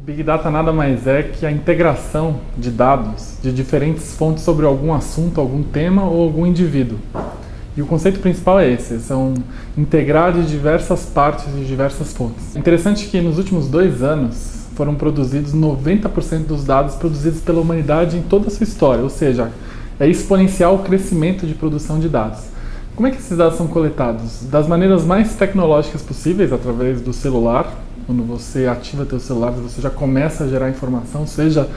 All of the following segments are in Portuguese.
Big Data nada mais é que a integração de dados de diferentes fontes sobre algum assunto, algum tema ou algum indivíduo. E o conceito principal é esse, são integrar de diversas partes de diversas fontes. Interessante que nos últimos 2 anos foram produzidos 90% dos dados produzidos pela humanidade em toda a sua história, ou seja, é exponencial o crescimento de produção de dados. Como é que esses dados são coletados? Das maneiras mais tecnológicas possíveis, através do celular. Quando você ativa seu celular, você já começa a gerar informação, seja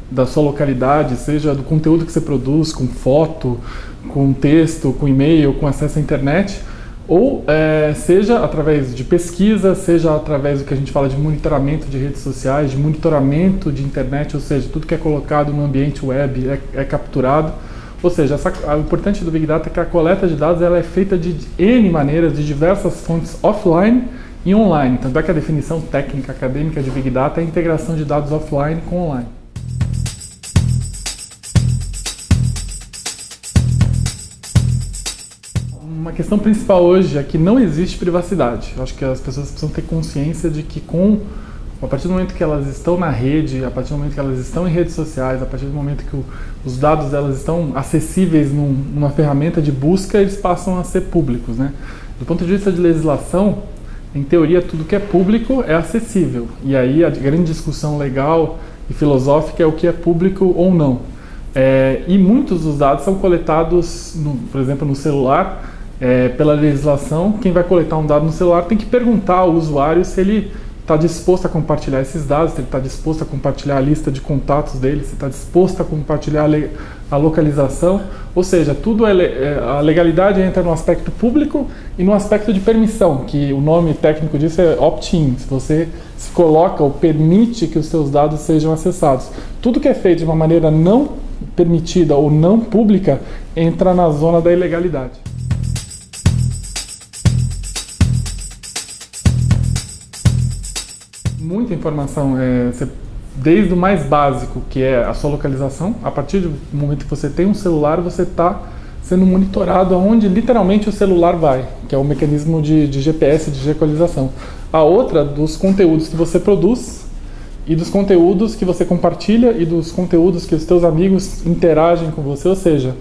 da sua localidade, seja do conteúdo que você produz, com foto, com texto, com e-mail, com acesso à internet, ou seja através de pesquisa, seja através do que a gente fala de monitoramento de redes sociais, de monitoramento de internet, ou seja, tudo que é colocado no ambiente web é capturado. Ou seja, o importante do Big Data é que a coleta de dados ela é feita de N maneiras, de diversas fontes offline e online. Tanto é que a definição técnica acadêmica de Big Data é a integração de dados offline com online. Uma questão principal hoje é que não existe privacidade. Eu acho que as pessoas precisam ter consciência de que a partir do momento que elas estão na rede, a partir do momento que elas estão em redes sociais, a partir do momento que os dados delas estão acessíveis numa ferramenta de busca, eles passam a ser públicos, né? Do ponto de vista de legislação, em teoria tudo que é público é acessível. E aí a grande discussão legal e filosófica é o que é público ou não. E muitos dos dados são coletados, por exemplo, no celular, pela legislação. Quem vai coletar um dado no celular tem que perguntar ao usuário se ele está disposto a compartilhar esses dados, se ele está disposto a compartilhar a lista de contatos dele, se está disposto a compartilhar a localização, ou seja, a legalidade entra no aspecto público e no aspecto de permissão, que o nome técnico disso é opt-in, se você se coloca ou permite que os seus dados sejam acessados. Tudo que é feito de uma maneira não permitida ou não pública entra na zona da ilegalidade. Muita informação, desde o mais básico, que é a sua localização. A partir do momento que você tem um celular, você está sendo monitorado aonde literalmente o celular vai, que é o mecanismo de GPS, de geolocalização. A outra, dos conteúdos que você produz e dos conteúdos que você compartilha e dos conteúdos que os seus amigos interagem com você, ou seja,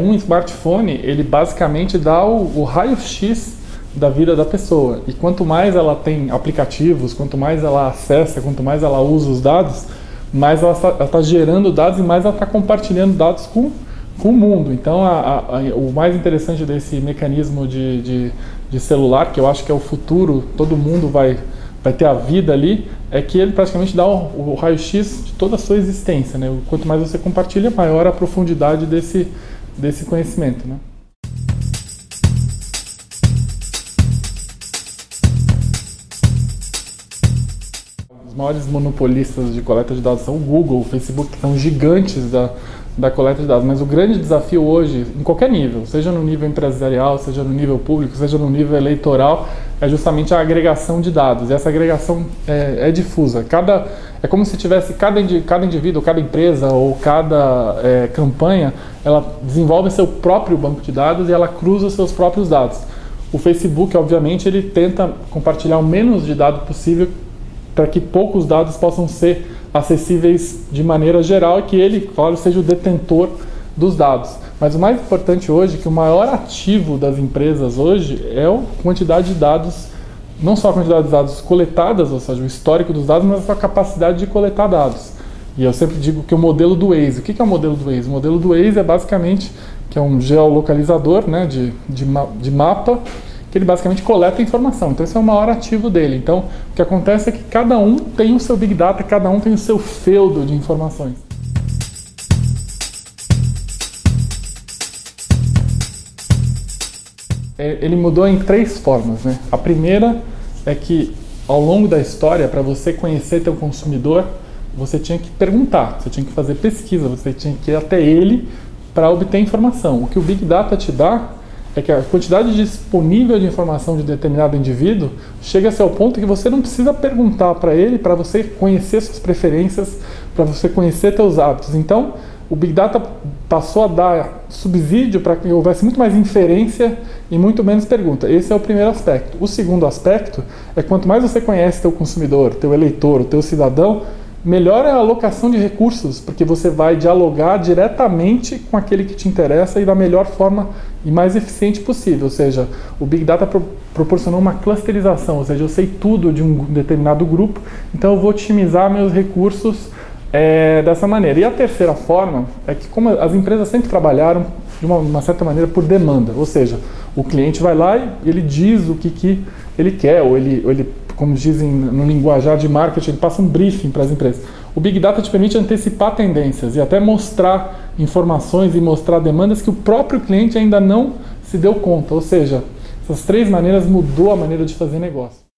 um smartphone, ele basicamente dá o raio-x da vida da pessoa. E quanto mais ela tem aplicativos, quanto mais ela acessa, quanto mais ela usa os dados, mais ela está gerando dados e mais ela está compartilhando dados com o mundo. Então, o mais interessante desse mecanismo de celular, que eu acho que é o futuro, todo mundo vai ter a vida ali, é que ele praticamente dá o raio-x de toda a sua existência, né? Quanto mais você compartilha, maior a profundidade desse conhecimento, né? Os maiores monopolistas de coleta de dados são o Google, o Facebook, que são gigantes da coleta de dados. Mas o grande desafio hoje, em qualquer nível, seja no nível empresarial, seja no nível público, seja no nível eleitoral, é justamente a agregação de dados. E essa agregação é difusa. É como se tivesse cada indivíduo, cada empresa ou cada campanha, ela desenvolve seu próprio banco de dados e ela cruza os seus próprios dados. O Facebook, obviamente, ele tenta compartilhar o menos de dados possível para que poucos dados possam ser acessíveis de maneira geral e que ele, claro, seja o detentor dos dados. Mas o mais importante hoje é que o maior ativo das empresas hoje é a quantidade de dados, não só a quantidade de dados coletadas, ou seja, o histórico dos dados, mas a sua capacidade de coletar dados. E eu sempre digo que o modelo do Waze, o que é o modelo do Waze? O modelo do Waze é basicamente que é um geolocalizador, né, de mapa, que ele basicamente coleta informação. Então esse é o maior ativo dele. Então o que acontece é que cada um tem o seu Big Data, cada um tem o seu feudo de informações. Ele mudou em 3 formas, né? A primeira é que ao longo da história, para você conhecer teu consumidor, você tinha que perguntar, você tinha que fazer pesquisa, você tinha que ir até ele para obter informação. O que o Big Data te dá é que a quantidade disponível de informação de determinado indivíduo chega-se ao ponto que você não precisa perguntar para ele, para você conhecer suas preferências, para você conhecer seus hábitos. Então, o Big Data passou a dar subsídio para que houvesse muito mais inferência e muito menos pergunta. Esse é o primeiro aspecto. O segundo aspecto é quanto mais você conhece teu consumidor, teu eleitor, o teu cidadão, melhor é a alocação de recursos, porque você vai dialogar diretamente com aquele que te interessa e da melhor forma e mais eficiente possível. Ou seja, o Big Data proporcionou uma clusterização, ou seja, eu sei tudo de um determinado grupo, então eu vou otimizar meus recursos dessa maneira. E a terceira forma é que, como as empresas sempre trabalharam de uma certa maneira por demanda, ou seja, o cliente vai lá e ele diz o que ele quer, ou ele, como dizem no linguajar de marketing, ele passa um briefing para as empresas. O Big Data te permite antecipar tendências e até mostrar informações e mostrar demandas que o próprio cliente ainda não se deu conta. Ou seja, essas três maneiras mudou a maneira de fazer negócio.